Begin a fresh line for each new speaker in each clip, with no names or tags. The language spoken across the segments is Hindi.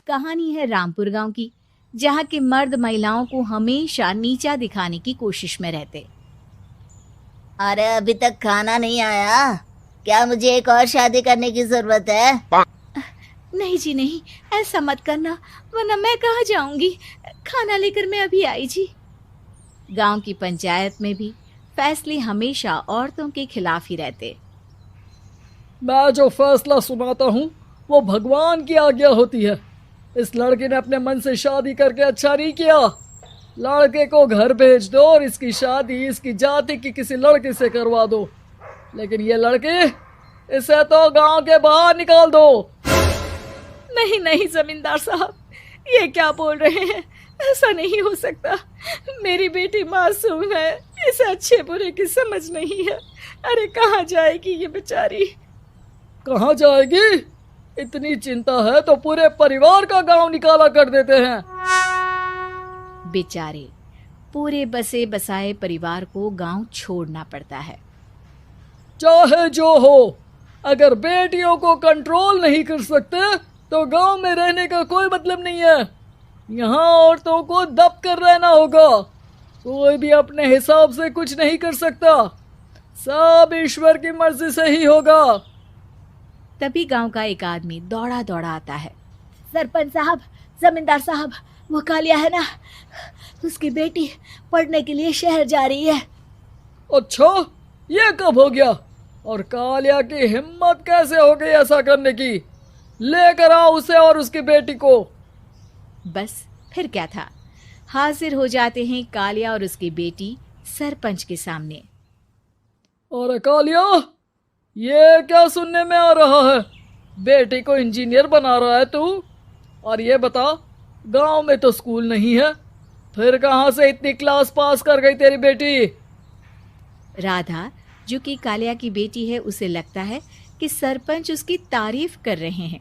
कहानी है रामपुर गांव की, जहां के मर्द महिलाओं को हमेशा नीचा दिखाने की कोशिश में रहते।
अरे अभी तक खाना नहीं आया, क्या मुझे एक और शादी करने की जरूरत है?
नहीं जी नहीं, ऐसा मत करना, वरना मैं कहाँ जाऊंगी। खाना लेकर मैं अभी आई जी। गांव की पंचायत में भी फैसले हमेशा औरतों के खिलाफ ही रहते।
मैं जो फैसला सुनाता हूँ वो भगवान की आज्ञा होती है। इस लड़के ने अपने मन से शादी करके अच्छा नहीं किया। लड़के को घर भेज दो और इसकी शादी इसकी जाति की किसी लड़के से करवा दो, लेकिन ये लड़की, इसे तो गांव के बाहर निकाल दो।
नहीं नहीं जमींदार साहब, ये क्या बोल रहे हैं? ऐसा नहीं हो सकता। मेरी बेटी मासूम है, इसे अच्छे बुरे की समझ नहीं है। अरे कहाँ जाएगी ये बेचारी?
कहाँ जाएगी? इतनी चिंता है तो पूरे परिवार का गांव निकाला कर देते हैं।
बेचारे पूरे बसे बसाए परिवार को गांव छोड़ना पड़ता है।
चाहे जो हो, अगर बेटियों को कंट्रोल नहीं कर सकते तो गांव में रहने का कोई मतलब नहीं है। यहाँ औरतों को दब कर रहना होगा। कोई भी अपने हिसाब से कुछ नहीं कर सकता, सब ईश्वर की मर्जी से ही होगा।
तभी गांव का एक आदमी दौड़ा दौड़ा आता है। सरपंच साहब, जमींदार साहब, वो कालिया है ना, उसकी बेटी पढ़ने के लिए शहर जा रही है।
अच्छा, ये कब हो गया? और कालिया की हिम्मत कैसे हो गई ऐसा करने की? लेकर आओ उसे और उसकी बेटी को।
बस फिर क्या था, हाजिर हो जाते हैं कालिया और उसकी बेटी सरपंच के सामने।
और कालिया, ये क्या सुनने में आ रहा है? बेटी को इंजीनियर बना रहा है तू? और ये बता, गांव में तो स्कूल नहीं है, फिर कहां से इतनी क्लास पास कर गई तेरी बेटी?
राधा, जो कि कालिया की बेटी है, उसे लगता है कि सरपंच उसकी तारीफ कर रहे हैं।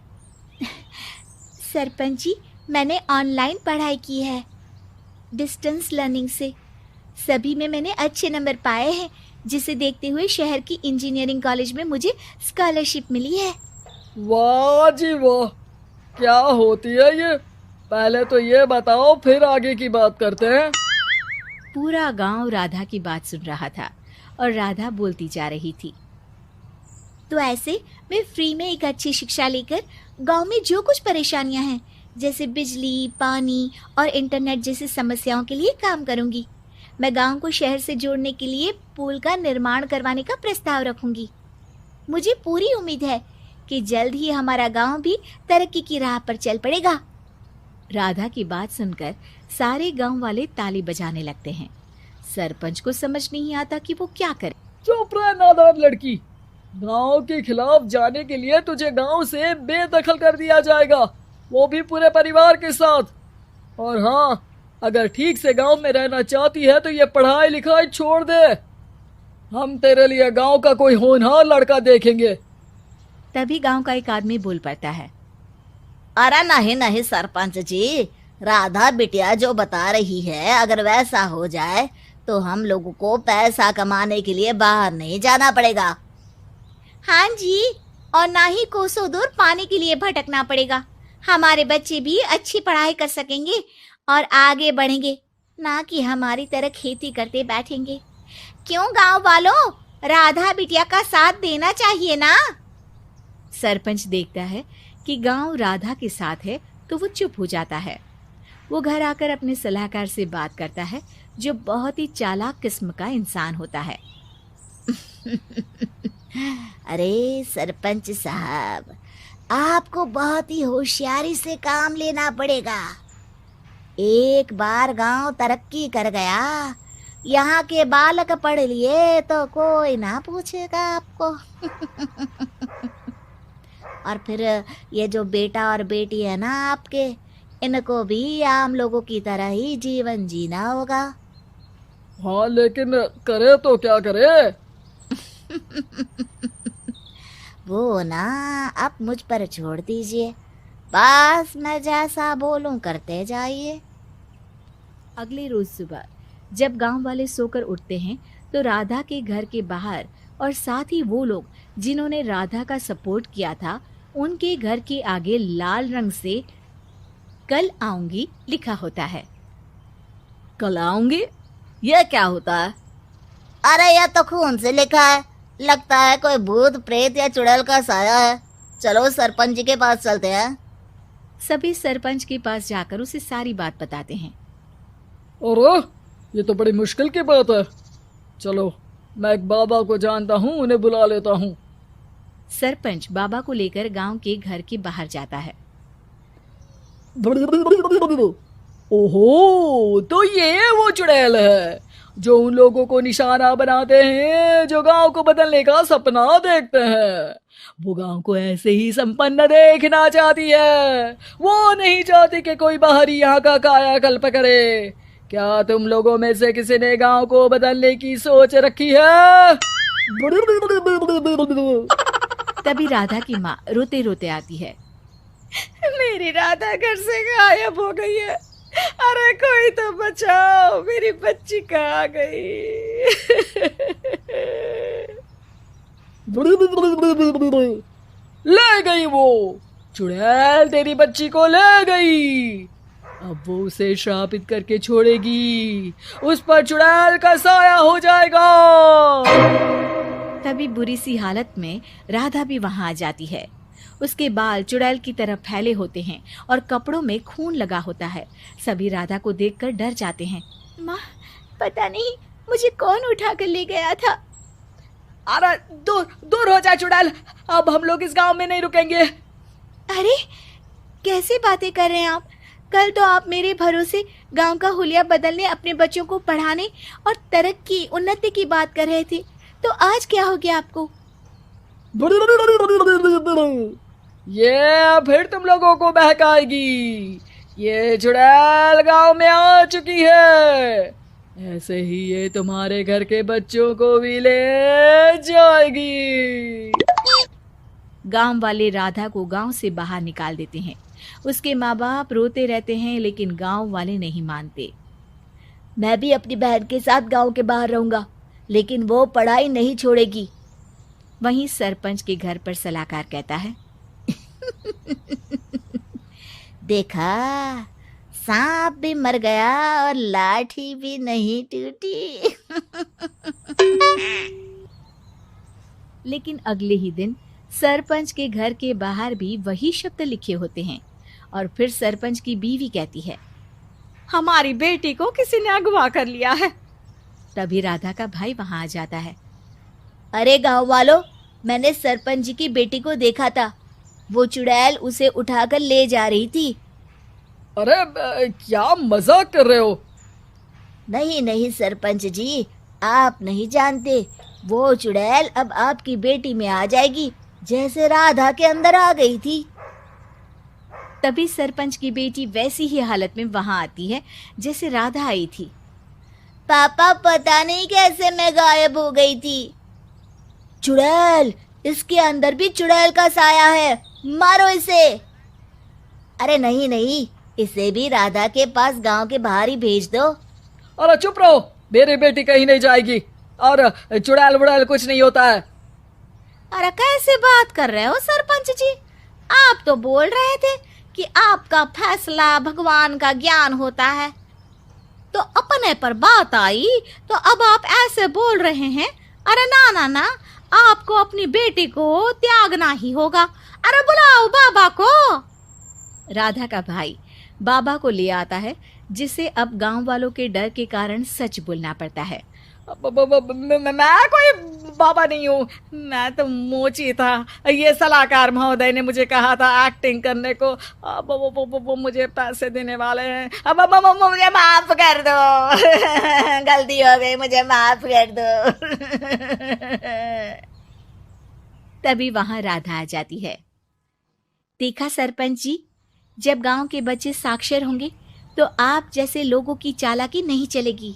सरपंच जी, मैंने ऑनलाइन पढ़ाई की है, डिस्टेंस लर्निंग से। सभी में मैंने अच्छे नंबर पाए हैं, जिसे देखते हुए शहर की इंजीनियरिंग कॉलेज में मुझे स्कॉलरशिप मिली है।
वाह जी वाह, क्या होती है ये? पहले तो ये बताओ, फिर आगे की बात करते हैं।
पूरा गांव राधा की बात सुन रहा था और राधा बोलती जा रही थी। तो ऐसे मैं फ्री में एक अच्छी शिक्षा लेकर गांव में जो कुछ परेशानियां हैं, जैसे बिजली, पानी और इंटरनेट जैसी समस्याओं के लिए काम करूंगी। मैं गांव को शहर से जोड़ने के लिए पुल का निर्माण करवाने का प्रस्ताव रखूंगी। मुझे पूरी उम्मीद है कि जल्द ही हमारा गांव भी तरक्की की राह पर चल पड़ेगा। राधा की बात सुनकर सारे गांव वाले ताली बजाने लगते हैं। सरपंच को समझ नहीं आता कि वो क्या करे।
चुप रह नादान लड़की, गांव के खिलाफ जाने के लिए तुझे गांव से बेदखल कर दिया जाएगा, वो भी पूरे परिवार के साथ। और हाँ, अगर ठीक से गांव में रहना चाहती है तो ये पढ़ाई लिखाई छोड़ दे। हम तेरे लिए गांव का कोई होनहार लड़का देखेंगे।
तभी गांव का एक आदमी बोल पड़ता है।
अरे नहीं नहीं सरपंच जी, राधा बिटिया जो बता रही है, अगर वैसा हो जाए तो हम लोगों को पैसा कमाने के लिए बाहर नहीं जाना पड़ेगा।
हाँ जी, और ना ही कोसों दूर पानी के लिए भटकना पड़ेगा। हमारे बच्चे भी अच्छी पढ़ाई कर सकेंगे और आगे बढ़ेंगे, ना कि हमारी तरह खेती करते बैठेंगे। क्यों गांव वालों, राधा बिटिया का साथ देना चाहिए ना। सरपंच देखता है कि गांव राधा के साथ है तो वो चुप हो जाता है। वो घर आकर अपने सलाहकार से बात करता है, जो बहुत ही चालाक किस्म का इंसान होता है।
अरे सरपंच साहब, आपको बहुत ही होशियारी से काम लेना पड़ेगा। एक बार गांव तरक्की कर गया, यहाँ के बालक पढ़ लिए तो कोई ना पूछेगा आपको। और फिर ये जो बेटा और बेटी है ना आपके, इनको भी आम लोगों की तरह ही जीवन जीना होगा।
हाँ, लेकिन करे तो क्या करे?
वो ना आप मुझ पर छोड़ दीजिए, बस मैं जैसा बोलूं करते जाइए।
अगले रोज सुबह जब गांव वाले सोकर उठते हैं तो राधा के घर के बाहर और साथ ही वो लोग जिन्होंने राधा का सपोर्ट किया था, उनके घर के आगे लाल रंग से कल आऊंगी लिखा होता है।
कल आऊंगी, यह क्या होता है?
अरे यह तो खून से लिखा है, लगता है कोई भूत प्रेत या चुड़ैल का साया है। चलो सरपंच जी के पास चलते हैं।
सभी सरपंच के पास जाकर उसे सारी बात बताते हैं।
अरे ये तो बड़ी मुश्किल की बात है। चलो मैं एक बाबा को जानता हूँ, उन्हें बुला लेता हूँ।
सरपंच बाबा को लेकर गांव के घर के बाहर जाता है।
ओहो, तो ये वो चुड़ैल है जो उन लोगों को निशाना बनाते हैं जो गांव को बदलने का सपना देखते हैं। वो गांव को ऐसे ही संपन्न देखना चाहती है। वो नहीं चाहती कि कोई बाहरी यहाँ का कायाकल्प करे। क्या तुम लोगों में से किसी ने गांव को बदलने की सोच रखी है?
तभी राधा की माँ रोते रोते आती है। मेरी राधा घर से गायब हो गई है। अरे कोई तो बचाओ, मेरी बच्ची कहाँ गई?
ले गई वो चुड़ैल, तेरी बच्ची को ले गई। अब वो उसे श्रापित करके छोड़ेगी, उस पर चुड़ैल का साया हो जाएगा।
तभी बुरी सी हालत में राधा भी वहां आ जाती है। उसके बाल चुड़ैल की तरह फैले होते हैं और कपड़ों में खून लगा होता है। सभी राधा को देखकर डर जाते हैं। माँ, पता नहीं मुझे कौन उठा कर ले गया था।
अरे दूर दूर हो जा चुड़ैल, अब हम लोग इस गांव में नहीं रुकेंगे।
अरे कैसी बातें कर रहे हैं आप? कल तो आप मेरे भरोसे गांव का हुलिया बदलने, अपने बच्चों को पढ़ाने और तरक्की उन्नति की बात कर रहे थे, तो आज क्या हो गया आपको?
ये फिर तुम लोगों को बहकाएगी। ये चुड़ैल गांव में आ चुकी है, ऐसे ही ये तुम्हारे घर के बच्चों को भी ले जाएगी।
गांव वाले राधा को गांव से बाहर निकाल देते हैं। उसके माँ बाप रोते रहते हैं, लेकिन गांव वाले नहीं मानते।
मैं भी अपनी बहन के साथ गांव के बाहर रहूंगा, लेकिन वो पढ़ाई नहीं छोड़ेगी।
वहीं सरपंच के घर पर सलाहकार कहता है।
देखा, सांप भी मर गया और लाठी भी नहीं टूटी।
लेकिन अगले ही दिन सरपंच के घर के बाहर भी वही शब्द लिखे होते हैं और फिर सरपंच की बीवी कहती है, हमारी बेटी को किसी ने अगवा कर लिया है। तभी राधा का भाई वहां आ जाता है।
अरे गांव वालों, मैंने सरपंच जी की बेटी को देखा था। वो चुड़ैल उसे उठाकर ले जा रही थी।
अरे क्या मजाक कर रहे हो?
नहीं नहीं सरपंच जी, आप नहीं जानते। वो चुड़ैल अब आपकी बेटी में आ जाएगी, जैसे राधा के अंदर आ गई थी।
तभी सरपंच की बेटी वैसी ही हालत में वहां आती है जैसे राधा आई थी।
पापा, पता नहीं कैसे मैं गायब हो गई थी। चुड़ैल, इसके अंदर भी चुड़ैल का साया है, मारो इसे। अरे नहीं नहीं, इसे भी राधा के पास गांव के बाहर ही भेज दो।
अरे चुप रहो, मेरी बेटी कहीं नहीं जाएगी और चुड़ैल वुड़ैल कुछ नहीं होता है।
अरे कैसे बात कर रहे हो सरपंच जी? आप तो बोल रहे थे कि आपका फैसला भगवान का ज्ञान होता है, तो अपने पर बात आई तो अब आप ऐसे बोल रहे हैं। अरे ना ना ना, आपको अपनी बेटी को त्यागना ही होगा। अरे बुलाओ बाबा को। राधा का भाई बाबा को ले आता है, जिसे अब गांव वालों के डर के कारण सच बोलना पड़ता है।
मैं कोई बाबा नहीं हूँ, मैं तो मोची था। ये सलाहकार महोदय ने मुझे कहा था एक्टिंग करने को। अब वो मुझे पैसे देने वाले हैं। अब मुझे माफ कर दो।
गलती हो गई, मुझे माफ कर दो।
तभी वहां राधा आ जाती है। देखा सरपंच जी, जब गांव के बच्चे साक्षर होंगे तो आप जैसे लोगों की चालाकी नहीं चलेगी।